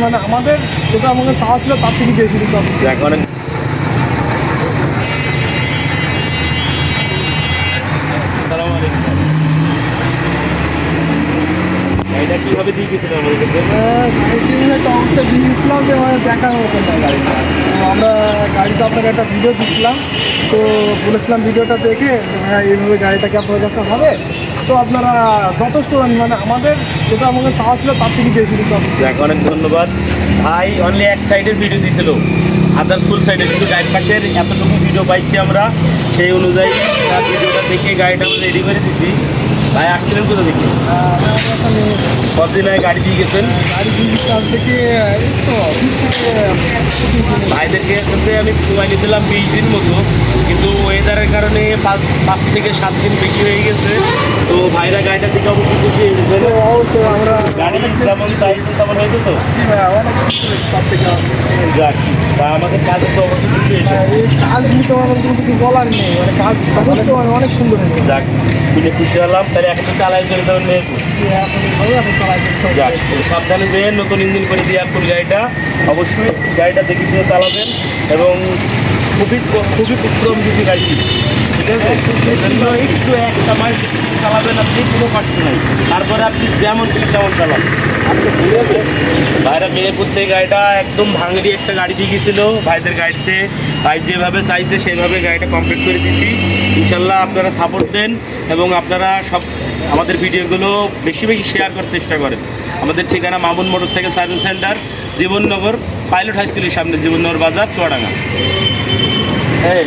মানে আমাদের যেটা আমাদের চাওয়া ছিল তার থেকে বেশি দিতে হবে। এখন গাড়িটা কীভাবে দিয়ে গেছিলেন আমাদের কাছে? একটা অবস্থা দিয়ে দিয়েছিলাম যে মানে দেখার মতো না গাড়িটা। তো আমরা গাড়িটা আপনাকে একটা ভিডিও দিচ্ছিলাম, তো বলেছিলাম ভিডিওটা দেখে যে ভাইয়া এইভাবে গাড়িটাকে আপনার কাছে হবে, তো আপনারা যথেষ্ট মানে আমাদের যেটা আমাদের চাওয়া ছিল তার থেকে বেশি দিতে হবে। অনেক ধন্যবাদ ভাই। অনলি এক সাইডের ভিডিও দিয়েছিল, আদার ফুল সাইডে শুধু গাড়ির পাশের এতটুকু ভিডিও পাইছি আমরা, সেই অনুযায়ী তার ভিডিওটা দেখে গাড়িটা আমরা রেডি করে দিছি। ভাই আসছিলেন কোথা থেকে? কতদিন আগে গাড়ি দিয়ে গেছেন? গাড়ি দিয়ে কাছ থেকে ভাইদেরকে কাছে আমি সময় নিয়েছিলাম 20 দিন মতো, কিন্তু ওয়েদারের কারণে 5 থেকে 7 দিন বেশি হয়ে গেছে। তো ভাইরা গাড়িটা থেকে অবশ্যই খুশি হয়েছে। অবশ্যই আমরা গাড়ি যেমন চাইছেন তেমন হয়েছে তো? অনেক তার থেকে যাক, তা আমাদের কাজে তো অবশ্যই খুশি হয়েছে। এই কাজ নিতে আমার কোনো কিছু বলার নেই, মানে কাজ যথেষ্ট অনেক সুন্দর হয়েছে। যাক, শুনে খুশি হলাম। তাহলে এখন তো চালাই চলে যাবেন মেহেরপুর। যাক, সাবধানে দেন, নতুন ইঞ্জিন করে দিয়ে আপনার গাড়িটা অবশ্যই গাড়িটা দেখে শুনে চালাবেন, এবং খুবই খুবই উত্তম দিচ্ছে গাড়িটি, ঠিক আছে? এজন্য একটু একটা মাইল চালাবেন আপনি, কোনো কষ্ট নেই। তারপরে আপনি যেমন থেকে তেমন চালান। আচ্ছা, ঠিক আছে। ভাইরা মেহেরপুর থেকে গাড়িটা একদম ভাঙড়ি একটা গাড়ি দিয়ে গেছিল ভাইদের গাড়িতে। ভাই যেভাবে চাইছে সেইভাবে গাড়িটা কমপ্লিট করে দিছি। ইনশাল্লাহ আপনারা সাপোর্ট দেন এবং আপনারা সব আমাদের ভিডিওগুলো বেশি বেশি শেয়ার করার চেষ্টা করেন। আমাদের ঠিকানা Mamun motorcycle service center, Jibannagar pilot high স্কুলের সামনে, জীবননগর বাজার, চুয়াডাঙ্গা। এই